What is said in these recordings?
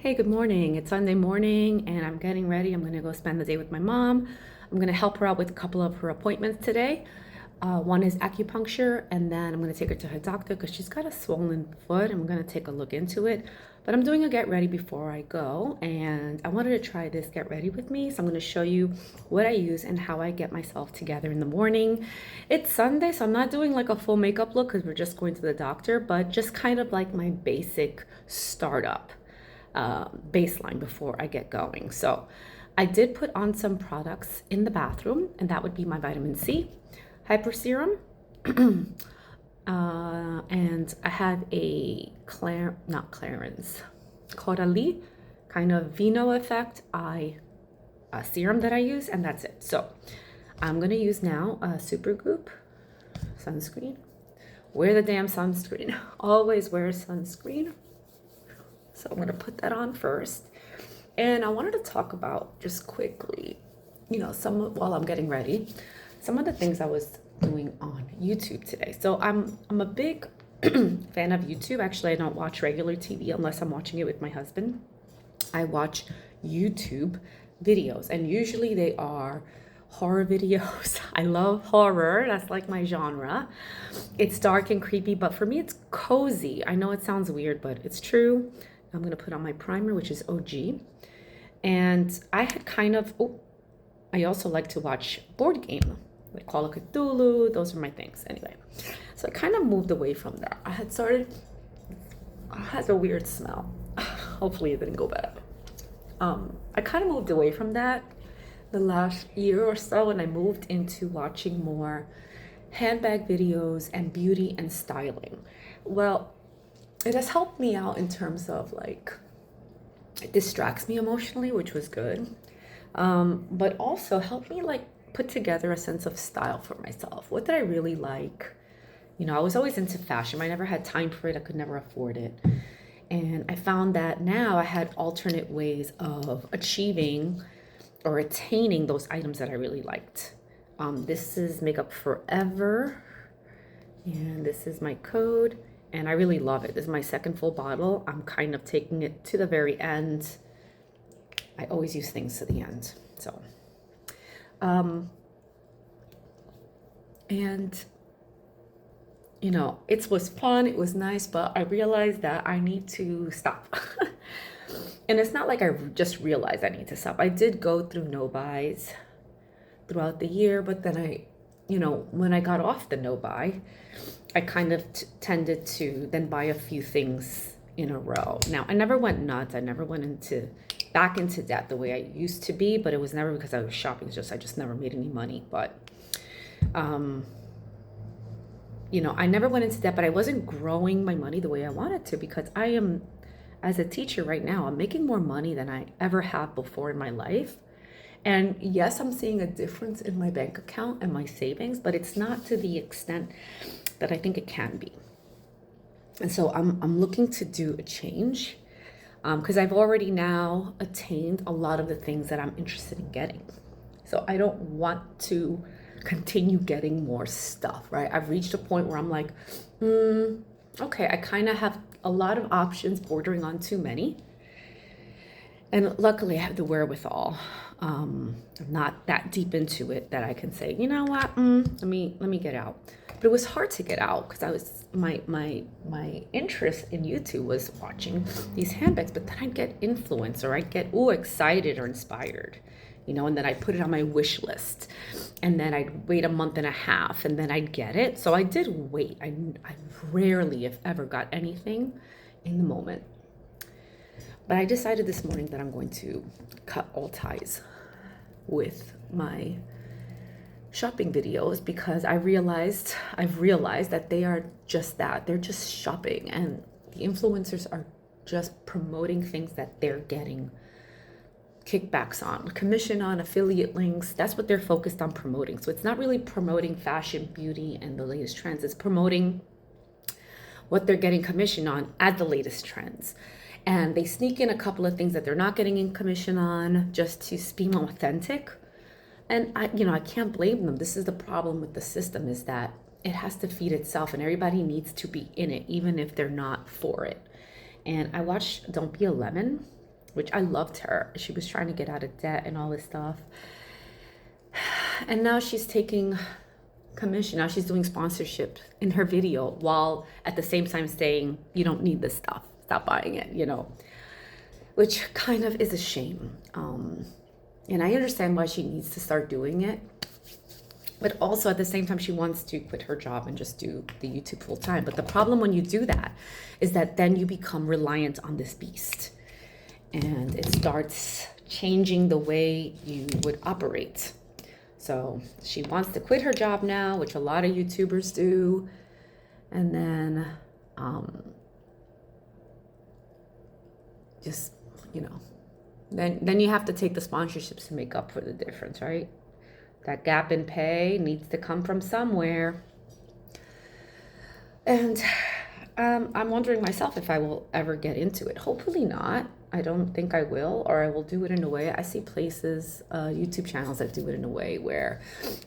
Hey, good morning. It's Sunday morning and I'm getting ready. I'm going to go spend the day with my mom. I'm going to help her out with a couple of her appointments today. One is acupuncture, and then I'm going to take her to her doctor because she's got a swollen foot. I'm going to take a look into it. But I'm doing a get ready before I go, and I wanted to try this get ready with me. So I'm going to show you what I use and how I get myself together in the morning. It's Sunday, so I'm not doing like a full makeup look because we're just going to the doctor, but just kind of like my basic startup baseline before I get going. So I did put on some products in the bathroom, and that would be my vitamin C, hyper serum, and I have a not Clarins, Coralie kind of Vino effect serum that I use, and that's it. So I'm gonna use now a Supergoop sunscreen. Wear the damn sunscreen. Always wear sunscreen. So I'm going to put that on first. And I wanted to talk about just quickly, while I'm getting ready, some of the things I was doing on YouTube today. So I'm a big fan of YouTube. Actually, I don't watch regular TV unless I'm watching it with my husband. I watch YouTube videos, and usually they are horror videos. I love horror. That's like my genre. It's dark and creepy, but for me, it's cozy. I know it sounds weird, but it's true. I'm going to put on my primer, which is OG. And I had I also like to watch board game, like Call of Cthulhu. Those are my things. Anyway, so I kind of moved away from that. It has a weird smell. Hopefully it didn't go bad. I kind of moved away from that the last year or so, and I moved into watching more handbag videos and beauty and styling. Well, it has helped me out in terms of like, it distracts me emotionally, which was good. But also helped me like put together a sense of style for myself. What did I really like? I was always into fashion. I never had time for it. I could never afford it. And I found that now I had alternate ways of achieving or attaining those items that I really liked. This is Makeup Forever, and this is my code. And I really love it. This is my second full bottle. I'm kind of taking it to the very end. I always use things to the end. So, and it was fun. It was nice, but I realized that I need to stop. And it's not like I just realized I need to stop. I did go through no buys throughout the year, but then when I got off the no buy, I kind of tended to then buy a few things in a row. Now, I never went nuts. I never went back into debt the way I used to be, but it was never because I was shopping. I just never made any money. But, I never went into debt, but I wasn't growing my money the way I wanted to, because I am, as a teacher right now, I'm making more money than I ever have before in my life. And yes, I'm seeing a difference in my bank account and my savings, but it's not to the extent that I think it can be. And so I'm looking to do a change, because I've already now attained a lot of the things that I'm interested in getting. So I don't want to continue getting more stuff, right? I've reached a point where I'm like, okay, I kind of have a lot of options bordering on too many. And luckily I have the wherewithal. I'm not that deep into it that I can say, you know what, let me get out. But it was hard to get out because I was my interest in YouTube was watching these handbags, but then I'd get influenced, or I'd get excited or inspired, and then I'd put it on my wish list, and then I'd wait a month and a half, and then I'd get it. So I did wait. I rarely, if ever, got anything in the moment. But I decided this morning that I'm going to cut all ties with my shopping videos, because I've realized that they are just that. They're just shopping, and the influencers are just promoting things that they're getting kickbacks on, commission on, affiliate links. That's what they're focused on promoting. So it's not really promoting fashion, beauty, and the latest trends. It's promoting what they're getting commission on at the latest trends. And they sneak in a couple of things that they're not getting in commission on just to seem authentic. And I can't blame them. This is the problem with the system, is that it has to feed itself, and everybody needs to be in it, even if they're not for it. And I watched Don't Be a Lemon, which I loved her. She was trying to get out of debt and all this stuff. And now she's taking commission. Now she's doing sponsorship in her video while at the same time saying, you don't need this stuff. Stop buying it, you know, which kind of is a shame. And I understand why she needs to start doing it. But also at the same time, she wants to quit her job and just do the YouTube full time. But the problem when you do that is that then you become reliant on this beast. And it starts changing the way you would operate. So she wants to quit her job now, which a lot of YouTubers do. And then just, you know, then you have to take the sponsorships to make up for the difference, right? That gap in pay needs to come from somewhere. And I'm wondering myself if I will ever get into it. Hopefully not. I don't think I will, or I will do it in a way. I see places, YouTube channels that do it in a way where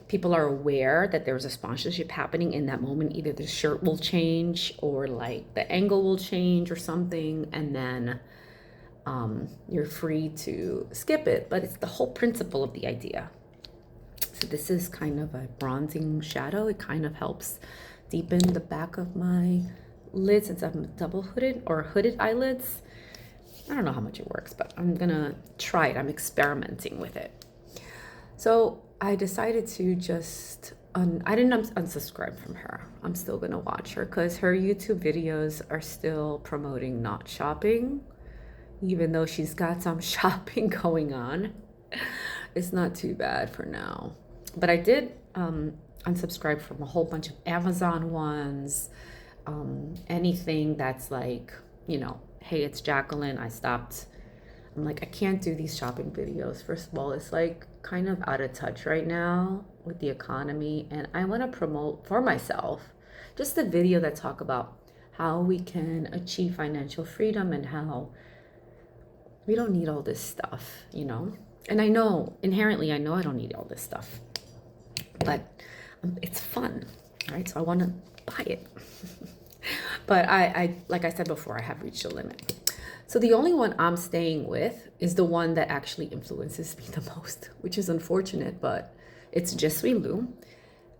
people are aware that there's a sponsorship happening in that moment. Either the shirt will change or like the angle will change or something. And then you're free to skip it. But it's the whole principle of the idea. So this is kind of a bronzing shadow. It kind of helps deepen the back of my lid since I'm double hooded or hooded eyelids. I don't know how much it works, but I'm gonna try it. I'm experimenting with it. So I decided to just, I didn't unsubscribe from her. I'm still gonna watch her because her YouTube videos are still promoting not shopping, even though she's got some shopping going on. It's not too bad for now. But I did unsubscribe from a whole bunch of Amazon ones, anything that's like, you know, hey, it's Jacqueline. I stopped. I'm like, I can't do these shopping videos. First of all, it's like kind of out of touch right now with the economy. And I want to promote for myself just a video that talk about how we can achieve financial freedom and how we don't need all this stuff, you know? And I know, inherently, I know I don't need all this stuff. But it's fun, right? So I want to buy it. But I, like I said before, I have reached a limit. So the only one I'm staying with is the one that actually influences me the most, which is unfortunate, but it's Je Suis Lou.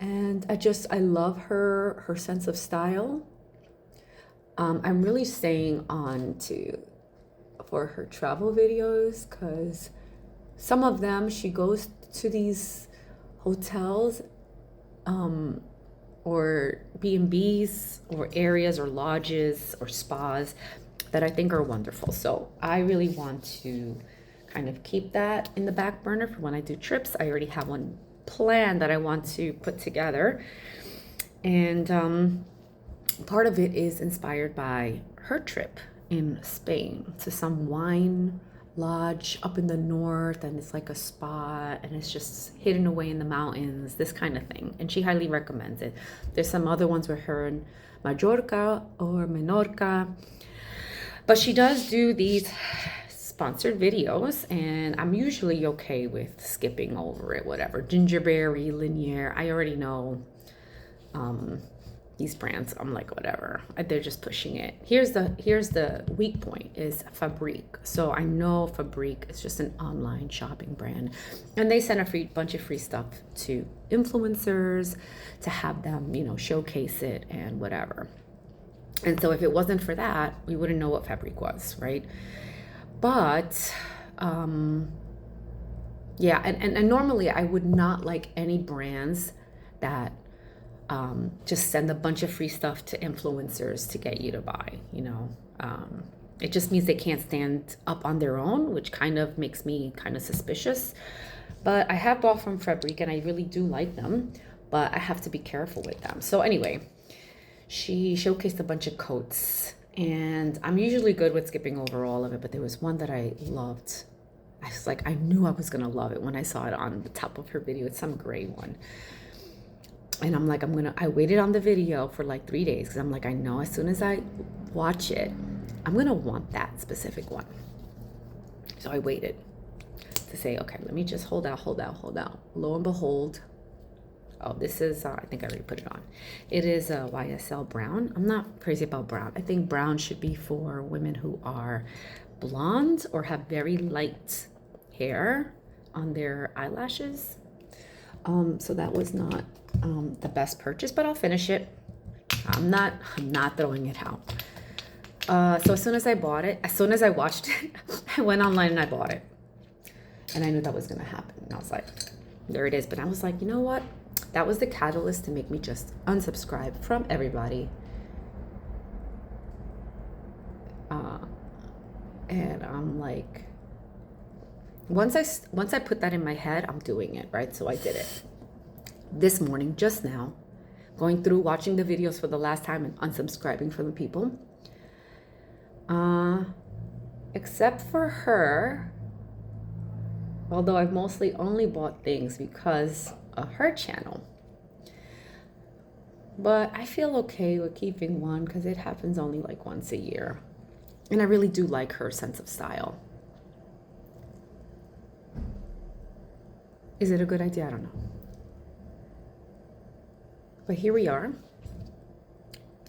And I love her sense of style. I'm really staying on for her travel videos because some of them, she goes to these hotels or B&Bs or areas or lodges or spas that I think are wonderful. So I really want to kind of keep that in the back burner for when I do trips. I already have one plan that I want to put together. And part of it is inspired by her trip in Spain to some wine lodge up in the north, and it's like a spa and it's just hidden away in the mountains, this kind of thing, and she highly recommends it. There's some other ones with her in Majorca or Menorca, but she does do these sponsored videos and I'm usually okay with skipping over it, whatever. Gingerberry, Linier, I already know these brands. I'm like, whatever, they're just pushing it. Here's the weak point is Fabrique. So I know Fabrique is just an online shopping brand, and they send a bunch of free stuff to influencers to have them, you know, showcase it and whatever. And so if it wasn't for that, we wouldn't know what Fabrique was, right? But yeah, and normally I would not like any brands that just send a bunch of free stuff to influencers to get you to buy, you know. It just means they can't stand up on their own, which kind of makes me kind of suspicious. But I have bought from Fabrique and I really do like them, but I have to be careful with them. So anyway, she showcased a bunch of coats and I'm usually good with skipping over all of it, but there was one that I loved. I was like, I knew I was gonna love it when I saw it on the top of her video. It's some gray one. And I'm like, I waited on the video for like 3 days because I'm like, I know as soon as I watch it, I'm gonna want that specific one. So I waited to say, okay, let me just hold out. Lo and behold, Oh, this is, I think I already put it on. It is a YSL brown. I'm not crazy about brown. I think brown should be for women who are blonde or have very light hair on their eyelashes. So that was not the best purchase, but I'll finish it. I'm not throwing it out. So as soon as I bought it, as soon as I watched it, I went online and I bought it. And I knew that was gonna happen. And I was like, there it is. But I was like, you know what? That was the catalyst to make me just unsubscribe from everybody. And I'm like, once I put that in my head, I'm doing it, right? So I did it this morning, just now, going through watching the videos for the last time and unsubscribing from the people. Except for her, although I've mostly only bought things because of her channel. But I feel okay with keeping one because it happens only like once a year. And I really do like her sense of style. Is it a good idea? I don't know. But here we are.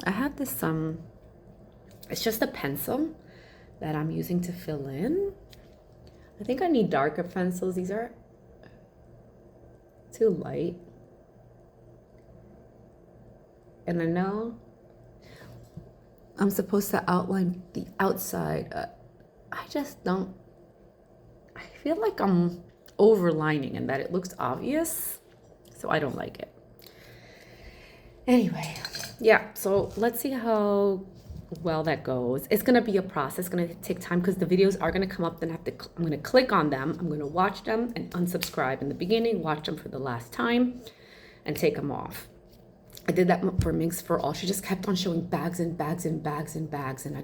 I have this, it's just a pencil that I'm using to fill in. I think I need darker pencils. These are too light. And I know I'm supposed to outline the outside. I just don't, I feel like I'm overlining and that it looks obvious. So I don't like it. Anyway, yeah, so let's see how well that goes. It's gonna be a process. It's gonna take time because the videos are gonna come up. Then I'm gonna click on them. I'm gonna watch them and unsubscribe in the beginning, watch them for the last time, and take them off. I did that for Minx for All. She just kept on showing bags and bags and bags and bags, and I'm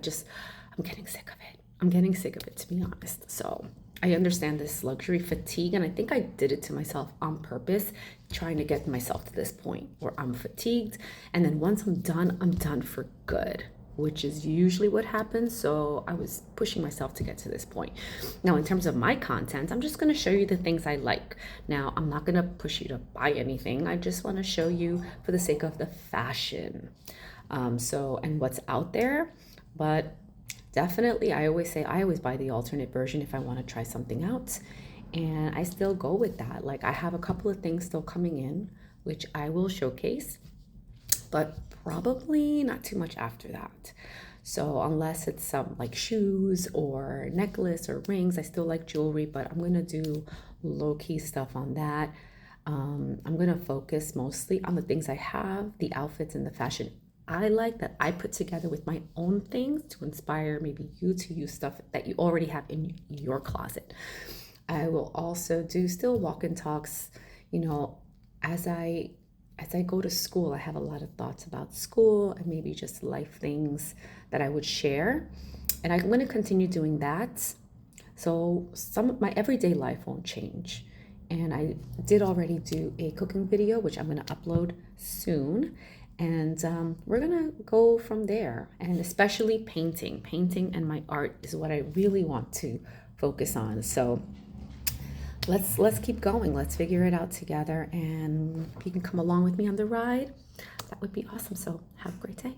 getting sick of it. I'm getting sick of it, to be honest. So I understand this luxury fatigue, and I think I did it to myself on purpose, trying to get myself to this point where I'm fatigued, and then once I'm done for good, which is usually what happens. So I was pushing myself to get to this point. Now, in terms of my content, I'm just going to show you the things I like. Now, I'm not going to push you to buy anything. I just want to show you for the sake of the fashion. And what's out there. But definitely, I always buy the alternate version if I want to try something out. And I still go with that. Like, I have a couple of things still coming in, which I will showcase, but probably not too much after that. So unless it's some like shoes or necklace or rings, I still like jewelry, but I'm gonna do low-key stuff on that. I'm gonna focus mostly on the things I have, the outfits and the fashion I like that I put together with my own things to inspire maybe you to use stuff that you already have in your closet. I will also do still walk-in talks, as I go to school. I have a lot of thoughts about school and maybe just life things that I would share. And I'm going to continue doing that. So some of my everyday life won't change. And I did already do a cooking video, which I'm going to upload soon. And we're going to go from there. And especially painting. Painting and my art is what I really want to focus on. So let's keep going. Let's figure it out together. And if you can come along with me on the ride, that would be awesome. So have a great day.